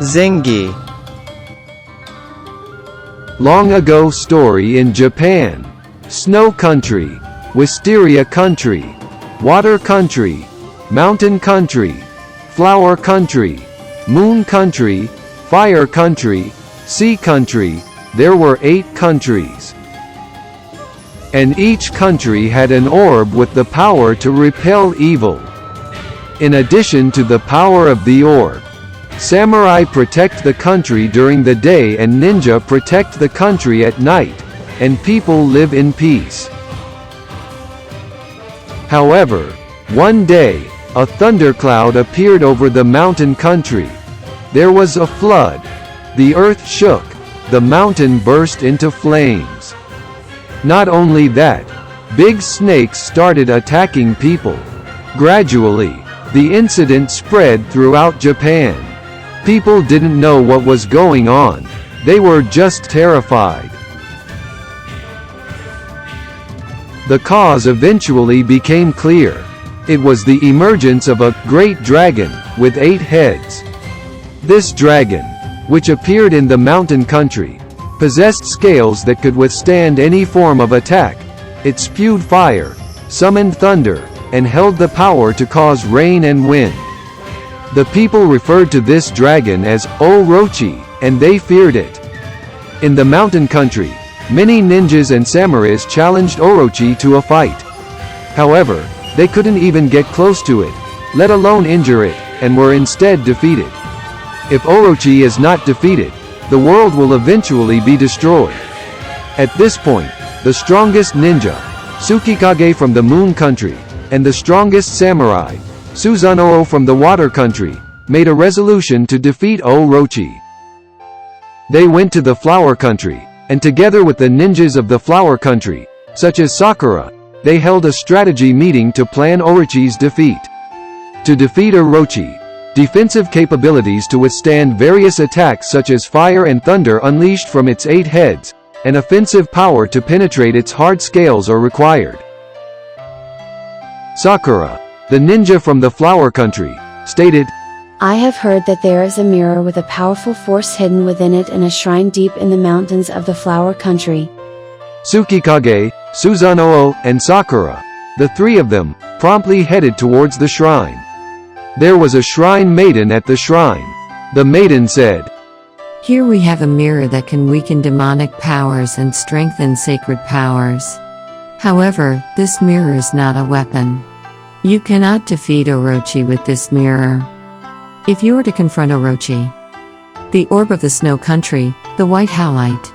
ZINGI. Long ago story in Japan. Snow country, wisteria country, water country, mountain country, flower country, moon country, fire country, sea country. There were 8 countries. And each country had an orb with the power to repel evil. In addition to the power of the orb, samurai protect the country during the day and ninja protect the country at night, and people live in peace. However, one day, a thundercloud appeared over the mountain country. There was a flood. The earth shook. The mountain burst into flames. Not only that, big snakes started attacking people. Gradually, the incident spread throughout Japan. People didn't know what was going on. They were just terrified. The cause eventually became clear. It was the emergence of a great dragon with 8 heads. This dragon, which appeared in the mountain country, possessed scales that could withstand any form of attack. It spewed fire, summoned thunder, and held the power to cause rain and wind. The people referred to this dragon as Orochi, and they feared it. In the mountain country, many ninjas and samurais challenged Orochi to a fight. However, they couldn't even get close to it, let alone injure it, and were instead defeated. If Orochi is not defeated, the world will eventually be destroyed. At this point, the strongest ninja, Tsukikage from the moon country, and the strongest samurai, Susanoo from the water country, made a resolution to defeat Orochi. They went to the flower country, and together with the ninjas of the flower country, such as Sakura, they held a strategy meeting to plan Orochi's defeat. To defeat Orochi, defensive capabilities to withstand various attacks such as fire and thunder unleashed from its 8 heads, and offensive power to penetrate its hard scales are required. Sakura, the ninja from the flower country, stated, "I have heard that there is a mirror with a powerful force hidden within it in a shrine deep in the mountains of the flower country." Tsukikage, Susanoo, and Sakura, the 3 of them, promptly headed towards the shrine. There was a shrine maiden at the shrine. The maiden said, "Here we have a mirror that can weaken demonic powers and strengthen sacred powers. However, this mirror is not a weapon. You cannot defeat Orochi with this mirror. If you were to confront Orochi, the orb of the snow country, the white howlite,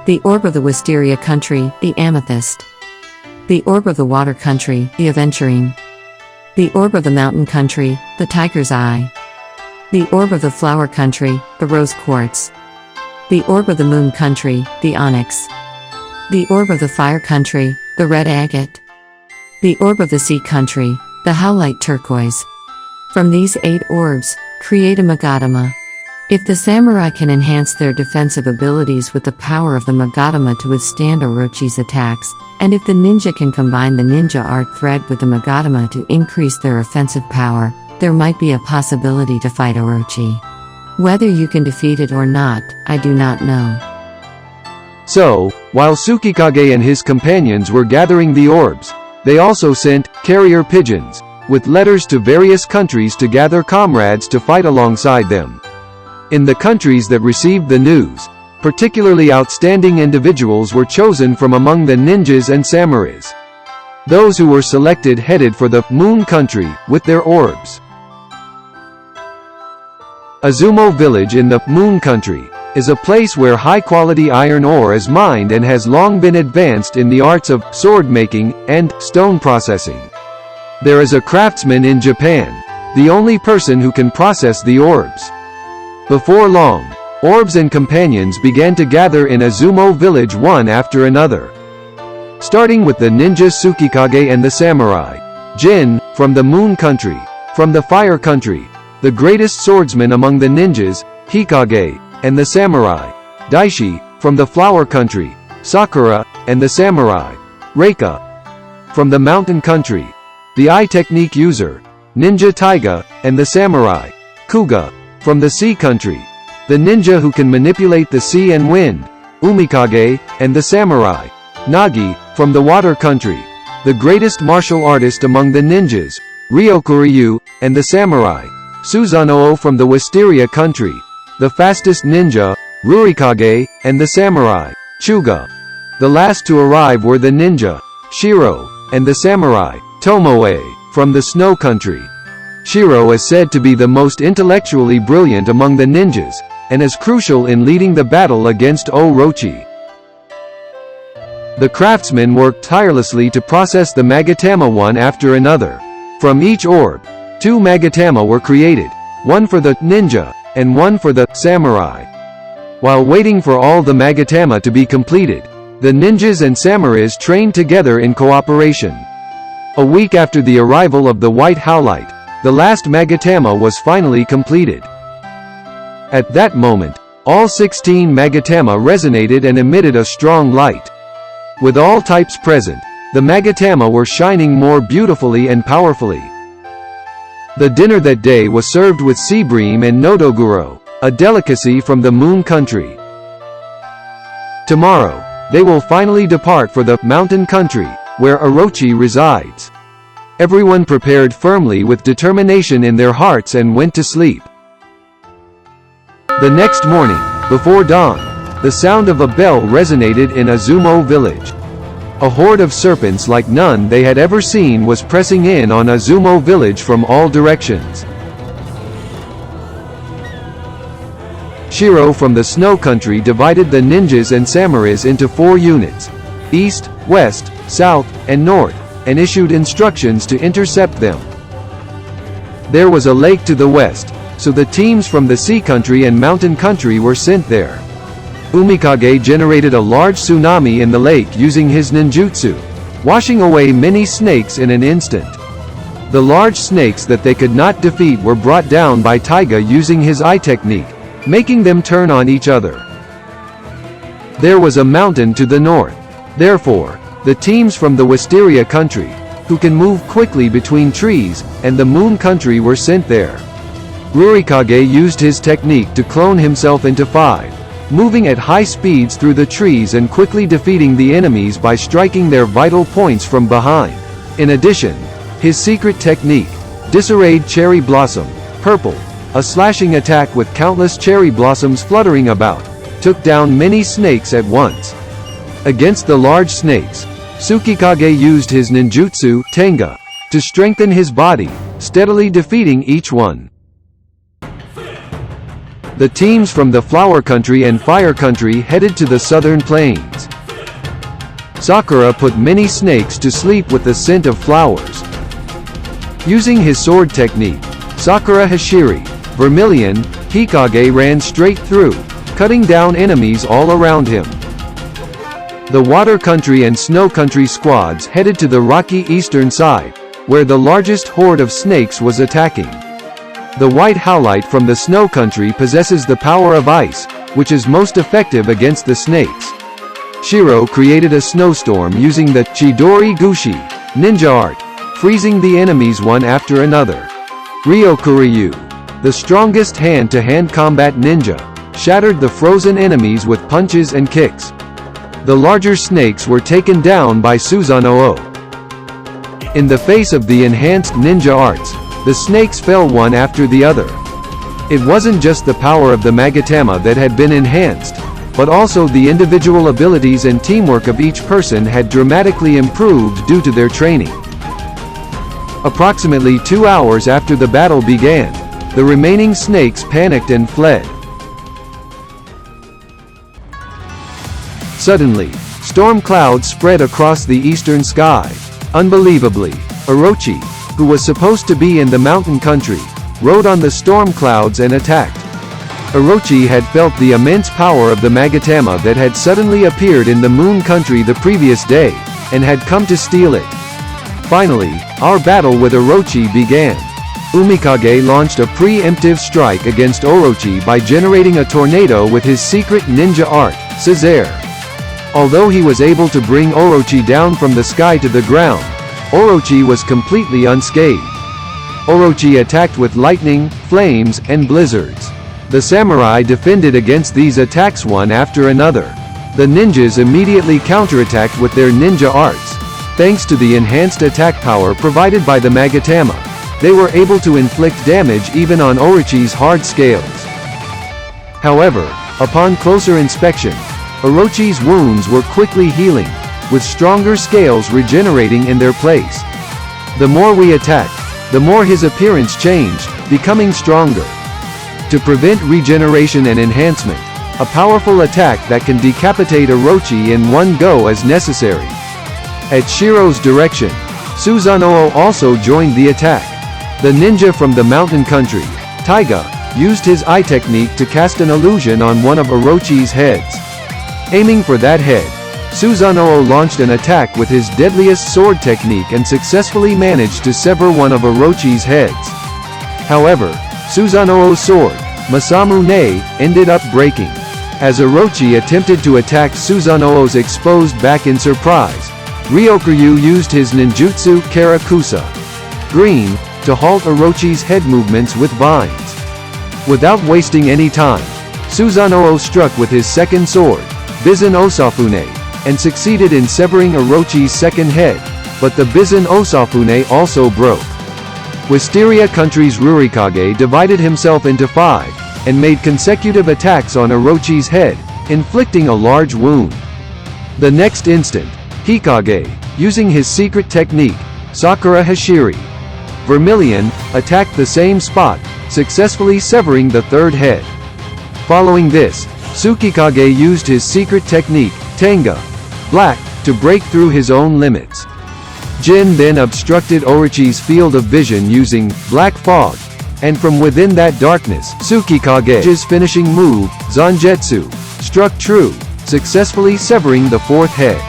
the orb of the wisteria country, the amethyst, the orb of the water country, the aventurine, the orb of the mountain country, the tiger's eye, the orb of the flower country, the rose quartz, the orb of the moon country, the onyx, the orb of the fire country, the red agate, the orb of the sea country, the howlite turquoise. From these 8 orbs, create a magatama. If the samurai can enhance their defensive abilities with the power of the magatama to withstand Orochi's attacks, and if the ninja can combine the ninja art thread with the magatama to increase their offensive power, there might be a possibility to fight Orochi. Whether you can defeat it or not, I do not know." So, while Tsukikage and his companions were gathering the orbs, they also sent carrier pigeons with letters to various countries to gather comrades to fight alongside them. In the countries that received the news, particularly outstanding individuals were chosen from among the ninjas and samurais. Those who were selected headed for the moon country with their orbs. Azumo village in the moon country is a place where high-quality iron ore is mined and has long been advanced in the arts of sword making and stone processing. There is a craftsman in Japan, the only person who can process the orbs. Before long, orbs and companions began to gather in Azumo village one after another. Starting with the ninja Tsukikage and the samurai, Jin, from the moon country, from the fire country, the greatest swordsman among the ninjas, Hikage, and the samurai, Daishi, from the flower country, Sakura, and the samurai, Reika. From the mountain country, the eye technique user, Ninja Taiga, and the samurai, Kuga. from the sea country, the ninja who can manipulate the sea and wind, Umikage, and the samurai, Nagi, from the water country, the greatest martial artist among the ninjas, Ryokuryu, and the samurai, Susanoo from the Wisteria country, the fastest ninja, Rurikage, and the samurai, Chuga. The last to arrive were the ninja, Shiro, and the samurai, Tomoe, from the snow country. Shiro is said to be the most intellectually brilliant among the ninjas, and is crucial in leading the battle against Orochi. The craftsmen worked tirelessly to process the magatama one after another. From each orb, 2 magatama were created, one for the ninja, and one for the samurai. While waiting for all the magatama to be completed, the ninjas and samurais trained together in cooperation. A week after the arrival of the White Howlite, the last magatama was finally completed. At that moment, all 16 magatama resonated and emitted a strong light. With all types present, the magatama were shining more beautifully and powerfully. The dinner that day was served with sea bream and nodoguro, a delicacy from the moon country. Tomorrow, they will finally depart for the mountain country, where Orochi resides. Everyone prepared firmly with determination in their hearts and went to sleep. The next morning, before dawn, the sound of a bell resonated in Azumo village. A horde of serpents like none they had ever seen was pressing in on Azumo village from all directions. Shiro from the snow country divided the ninjas and samurais into 4 units, east, west, south, and north, and issued instructions to intercept them. There was a lake to the west, so the teams from the sea country and mountain country were sent there. Umikage generated a large tsunami in the lake using his ninjutsu, washing away many snakes in an instant. The large snakes that they could not defeat were brought down by Taiga using his eye technique, making them turn on each other. There was a mountain to the north. Therefore, the teams from the Wisteria country, who can move quickly between trees, and the moon country were sent there. Rurikage used his technique to clone himself into 5, moving at high speeds through the trees and quickly defeating the enemies by striking their vital points from behind. In addition, his secret technique, Disarrayed Cherry Blossom, Purple, a slashing attack with countless cherry blossoms fluttering about, took down many snakes at once. Against the large snakes, Tsukikage used his ninjutsu, Tenga, to strengthen his body, steadily defeating each one. The teams from the Flower Country and Fire Country headed to the southern plains. Sakura put many snakes to sleep with the scent of flowers. Using his sword technique, Sakura Hashiri, Vermilion, Hikage ran straight through, cutting down enemies all around him. The Water Country and Snow Country squads headed to the rocky eastern side, where the largest horde of snakes was attacking. The White Howlite from the Snow Country possesses the power of ice, which is most effective against the snakes. Shiro created a snowstorm using the Chidori Gushi ninja art, freezing the enemies one after another. Ryokuryu, the strongest hand-to-hand combat ninja, shattered the frozen enemies with punches and kicks. The larger snakes were taken down by Susanoo. In the face of the enhanced ninja arts, the snakes fell one after the other. It wasn't just the power of the magatama that had been enhanced, but also the individual abilities and teamwork of each person had dramatically improved due to their training. Approximately 2 hours after the battle began, the remaining snakes panicked and fled. Suddenly, storm clouds spread across the eastern sky. Unbelievably, Orochi, who was supposed to be in the mountain country, rode on the storm clouds and attacked. Orochi had felt the immense power of the magatama that had suddenly appeared in the moon country the previous day, and had come to steal it. Finally, our battle with Orochi began. Umikage launched a preemptive strike against Orochi by generating a tornado with his secret ninja art, Scissor. Although he was able to bring Orochi down from the sky to the ground, Orochi was completely unscathed. Orochi attacked with lightning, flames, and blizzards. The samurai defended against these attacks one after another. The ninjas immediately counterattacked with their ninja arts. Thanks to the enhanced attack power provided by the magatama, they were able to inflict damage even on Orochi's hard scales. However, upon closer inspection, Orochi's wounds were quickly healing, with stronger scales regenerating in their place. The more we attacked, the more his appearance changed, becoming stronger. To prevent regeneration and enhancement, a powerful attack that can decapitate Orochi in one go is necessary. At Shiro's direction, Susanoo also joined the attack. The ninja from the mountain country, Taiga, used his eye technique to cast an illusion on one of Orochi's heads. Aiming for that head, Susanoo launched an attack with his deadliest sword technique and successfully managed to sever one of Orochi's heads. However, Susanoo's sword, Masamu Ne, ended up breaking. As Orochi attempted to attack Susanoo's exposed back in surprise, Ryokuryu used his ninjutsu Karakusa Green to halt Orochi's head movements with vines. Without wasting any time, Susanoo struck with his second sword, Bizun Osafune, and succeeded in severing Orochi's second head, but the Bizun Osafune also broke. Wisteria Country's Rurikage divided himself into 5, and made consecutive attacks on Orochi's head, inflicting a large wound. The next instant, Hikage, using his secret technique, Sakura Hashiri Vermilion, attacked the same spot, successfully severing the third head. Following this, Tsukikage used his secret technique, Tenga Black, to break through his own limits. Jin then obstructed Orochi's field of vision using Black Fog, and from within that darkness, Tsukikage's finishing move, Zanjetsu, struck true, successfully severing the fourth head.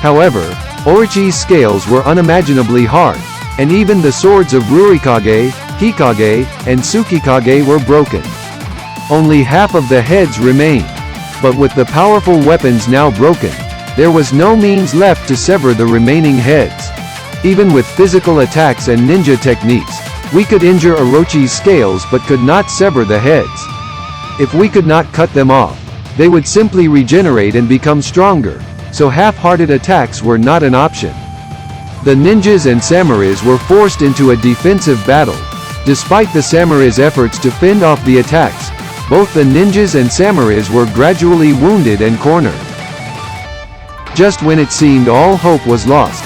However, Orochi's scales were unimaginably hard, and even the swords of Rurikage, Hikage, and Tsukikage were broken. Only half of the heads remained, but with the powerful weapons now broken, there was no means left to sever the remaining heads. Even with physical attacks and ninja techniques, we could injure Orochi's scales but could not sever the heads. If we could not cut them off, they would simply regenerate and become stronger, so half-hearted attacks were not an option. The ninjas and samurais were forced into a defensive battle. Despite the samurais' efforts to fend off the attacks, both the ninjas and samurais were gradually wounded and cornered. Just when it seemed all hope was lost,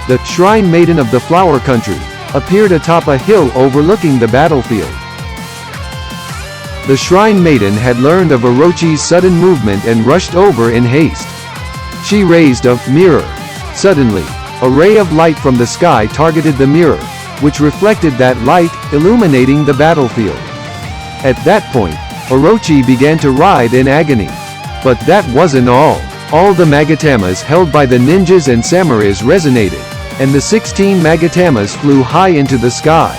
the Shrine Maiden of the Flower Country appeared atop a hill overlooking the battlefield. The Shrine Maiden had learned of Orochi's sudden movement and rushed over in haste. She raised a mirror. Suddenly, a ray of light from the sky targeted the mirror, which reflected that light, illuminating the battlefield. At that point, Orochi began to writhe in agony. But that wasn't all. All the magatamas held by the ninjas and samurais resonated, and the 16 magatamas flew high into the sky.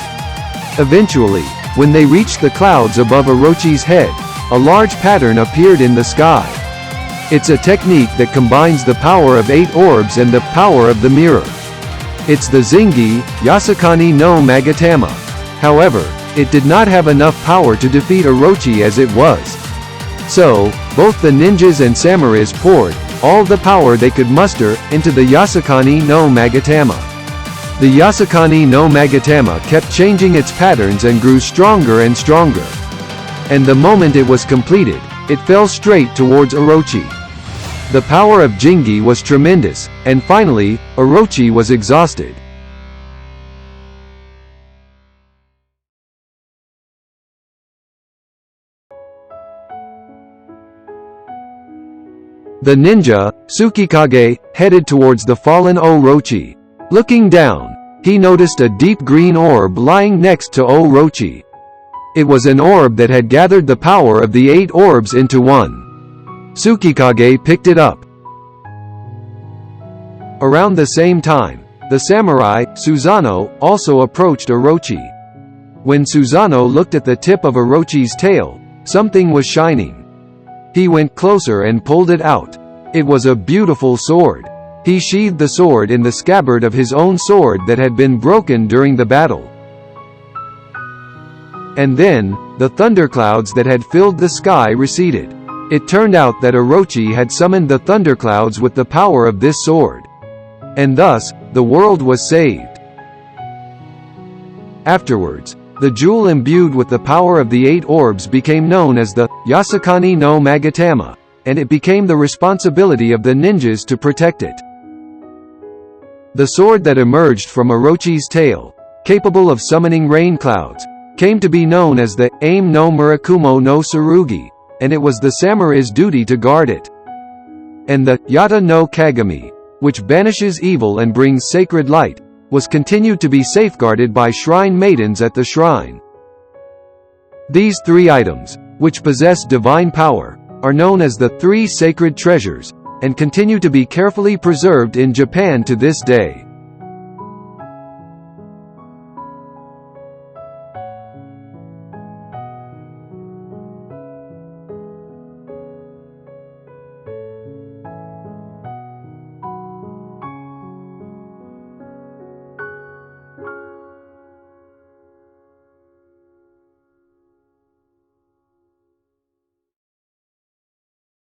Eventually, when they reached the clouds above Orochi's head, a large pattern appeared in the sky. It's a technique that combines the power of 8 orbs and the power of the mirror. It's the ZINGI Yasakani no Magatama. However, it did not have enough power to defeat Orochi as it was. So, both the ninjas and samurais poured all the power they could muster into the Yasakani no Magatama. The Yasakani no Magatama kept changing its patterns and grew stronger and stronger. And the moment it was completed, it fell straight towards Orochi. The power of Jingi was tremendous, and finally, Orochi was exhausted. The ninja, Tsukikage, headed towards the fallen Orochi. Looking down, he noticed a deep green orb lying next to Orochi. It was an orb that had gathered the power of the 8 orbs into one. Tsukikage picked it up. Around the same time, the samurai, Susanoo, also approached Orochi. When Susanoo looked at the tip of Orochi's tail, something was shining. He went closer and pulled it out. It was a beautiful sword. He sheathed the sword in the scabbard of his own sword that had been broken during the battle. And then, the thunderclouds that had filled the sky receded. It turned out that Orochi had summoned the thunderclouds with the power of this sword. And thus, the world was saved. Afterwards, the jewel imbued with the power of the 8 orbs became known as the Yasakani no Magatama, and it became the responsibility of the ninjas to protect it. The sword that emerged from Orochi's tail, capable of summoning rain clouds, came to be known as the Aim no Murakumo no Tsurugi, and it was the samurai's duty to guard it. And the Yata no Kagami, which banishes evil and brings sacred light, was continued to be safeguarded by shrine maidens at the shrine. These 3 items, which possess divine power, are known as the 3 sacred treasures, and continue to be carefully preserved in Japan to this day.